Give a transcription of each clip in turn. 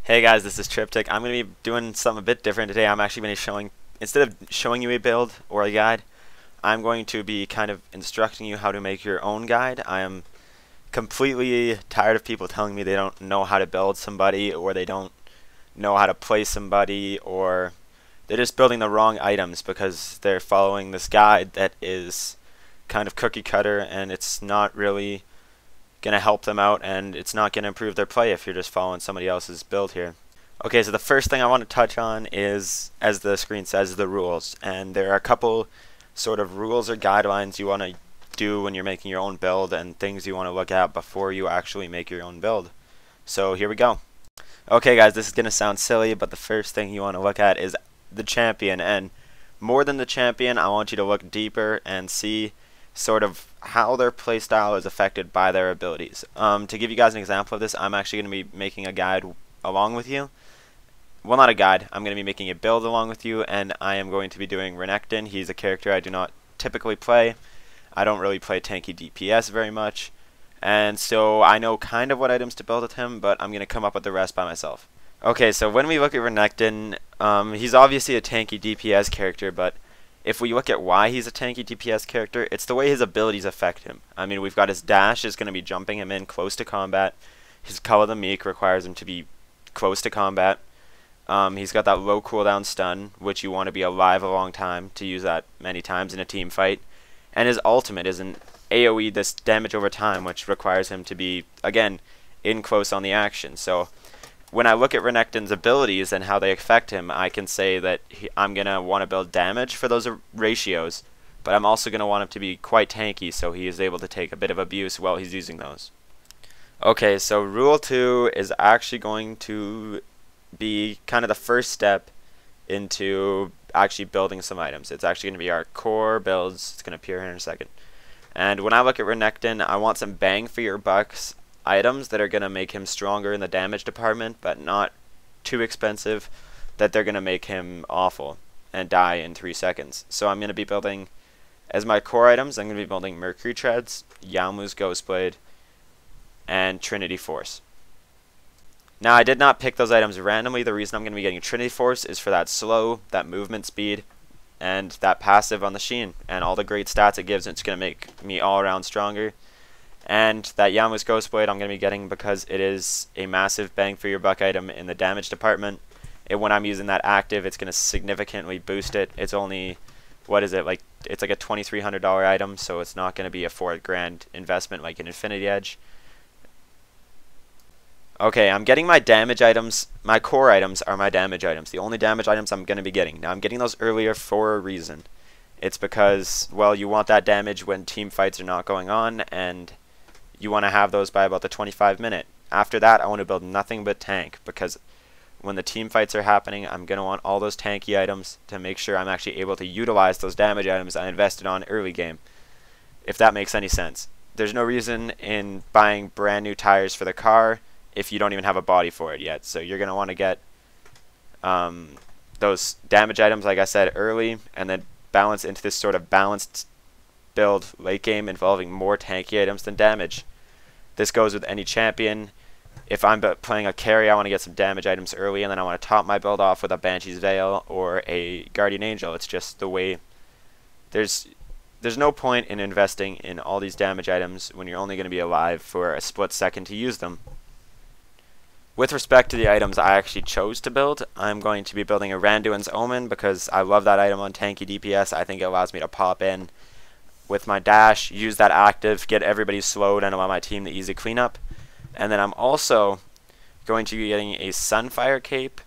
Hey guys, this is Triptych. I'm going to be doing something a bit different today. I'm actually going to be showing, instead of showing you a build or a guide, I'm going to be kind of instructing you how to make your own guide. I am completely tired of people telling me they don't know how to build somebody, or they don't know how to play somebody, or they're just building the wrong items because they're following this guide that is kind of cookie cutter, and it's not really going to help them out, and it's not going to improve their play if you're just following somebody else's build here. Okay, so the first thing I want to touch on is, as the screen says, the rules. And there are a couple sort of rules or guidelines you want to do when you're making your own build, and things you want to look at before you actually make your own build. So here we go. Okay guys, this is going to sound silly, but the first thing you want to look at is the champion. And more than the champion, I want you to look deeper and see sort of how their playstyle is affected by their abilities. To give you guys an example of this, I'm actually going to be making a guide along with you. Well, not a guide. I'm going to be making a build along with you, and I am going to be doing Renekton. He's a character I do not typically play. I don't really play tanky DPS very much, and so I know kind of what items to build with him, but I'm going to come up with the rest by myself. Okay, so when we look at Renekton, he's obviously a tanky DPS character, but if we look at why he's a tanky DPS character, it's the way his abilities affect him. I mean, we've got his dash is going to be jumping him in close to combat. His Call of the Meek requires him to be close to combat. He's got that low cooldown stun, which you want to be alive a long time to use that many times in a team fight. And his ultimate is an AoE, this damage over time, which requires him to be, again, in close on the action. So when I look at Renekton's abilities and how they affect him, I can say that I'm going to want to build damage for those ratios, but I'm also going to want him to be quite tanky so he is able to take a bit of abuse while he's using those. Okay, so rule 2 is actually going to be kind of the first step into actually building some items. It's actually going to be our core builds. It's going to appear here in a second. And when I look at Renekton, I want some bang for your bucks items that are going to make him stronger in the damage department, but not too expensive that they're going to make him awful and die in 3 seconds. So I'm going to be building, as my core items, I'm going to be building Mercury Treads, Yaomu's Ghostblade, and Trinity Force. Now, I did not pick those items randomly. The reason I'm going to be getting Trinity Force is for that slow, that movement speed, and that passive on the Sheen, and all the great stats it gives. It's going to make me all around stronger. And that Yaomu's Ghostblade I'm going to be getting because it is a massive bang for your buck item in the damage department. And when I'm using that active, it's going to significantly boost it. It's only, what is it, like, it's like a $2,300 item, so it's not going to be a $4,000 investment like an Infinity Edge. Okay, I'm getting my damage items. My core items are my damage items. The only damage items I'm going to be getting. Now, I'm getting those earlier for a reason. It's because, well, you want that damage when team fights are not going on, and you want to have those by about the 25-minute. After that, I want to build nothing but tank, because when the team fights are happening, I'm going to want all those tanky items to make sure I'm actually able to utilize those damage items I invested on early game, if that makes any sense. There's no reason in buying brand new tires for the car if you don't even have a body for it yet. So you're going to want to get those damage items, like I said, early, and then balance into this sort of balanced build late game involving more tanky items than damage. This goes with any champion. If I'm playing a carry, I want to get some damage items early, and then I want to top my build off with a Banshee's Veil or a Guardian Angel. It's just the way. There's no point in investing in all these damage items when you're only going to be alive for a split second to use them. With respect to the items I actually chose to build, I'm going to be building a Randuin's Omen because I love that item on tanky DPS. I think it allows me to pop in with my dash, use that active, get everybody slowed, and allow my team to easy cleanup. And then I'm also going to be getting a Sunfire Cape,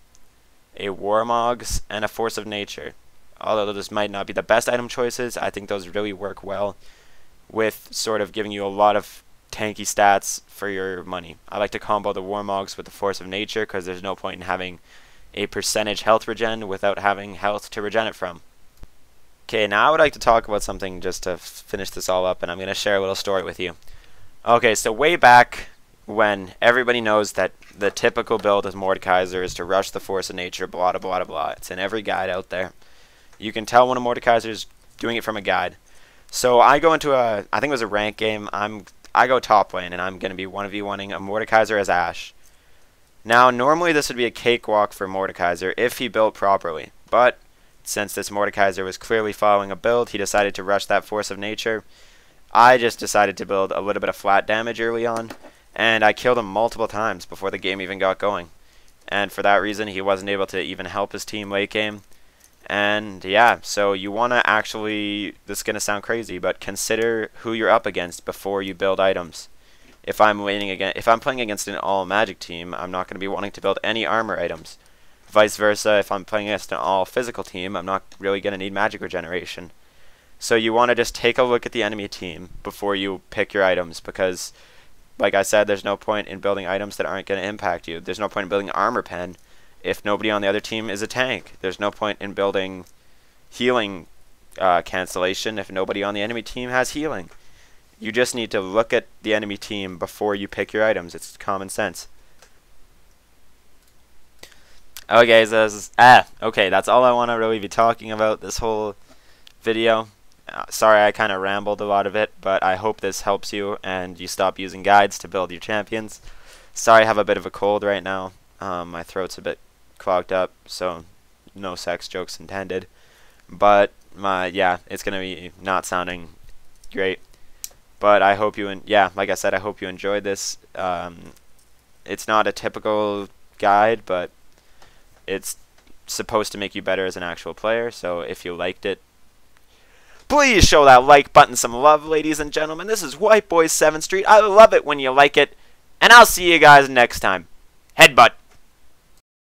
a Warmogs, and a Force of Nature. Although those might not be the best item choices, I think those really work well with sort of giving you a lot of tanky stats for your money. I like to combo the Warmogs with the Force of Nature because there's no point in having a percentage health regen without having health to regen it from. Okay, now I would like to talk about something just to finish this all up, and I'm going to share a little story with you. Okay, so way back when everybody knows that the typical build of Mordekaiser is to rush the Force of Nature, blah, blah, blah, blah. It's in every guide out there. You can tell when a Mordekaiser is doing it from a guide. So I go into I think it was a rank game. I go top lane, and I'm going to be 1v1ing a Mordekaiser as Ashe. Now, normally this would be a cakewalk for Mordekaiser if he built properly, but since this Mordekaiser was clearly following a build, he decided to rush that Force of Nature. I just decided to build a little bit of flat damage early on, and I killed him multiple times before the game even got going. And for that reason, he wasn't able to even help his team late game. And yeah, so you want to actually, this is going to sound crazy, but consider who you're up against before you build items. If I'm playing against an all magic team, I'm not going to be wanting to build any armor items. Vice versa, if I'm playing against an all physical team, I'm not really going to need magic regeneration. So you want to just take a look at the enemy team before you pick your items, because like I said, there's no point in building items that aren't going to impact you. There's no point in building armor pen if nobody on the other team is a tank. There's no point in building healing cancellation if nobody on the enemy team has healing. You just need to look at the enemy team before you pick your items. It's common sense. Okay, so okay, that's all I want to really be talking about this whole video. Sorry I kind of rambled a lot of it, but I hope this helps you and you stop using guides to build your champions. Sorry I have a bit of a cold right now. My throat's a bit clogged up, so no sex jokes intended. But yeah, it's gonna be not sounding great. But I hope you like I said, I hope you enjoyed this. It's not a typical guide, but it's supposed to make you better as an actual player. So if you liked it, please show that like button some love, ladies and gentlemen. This is White Boy 7th Street. I love it when you like it. And I'll see you guys next time. Headbutt.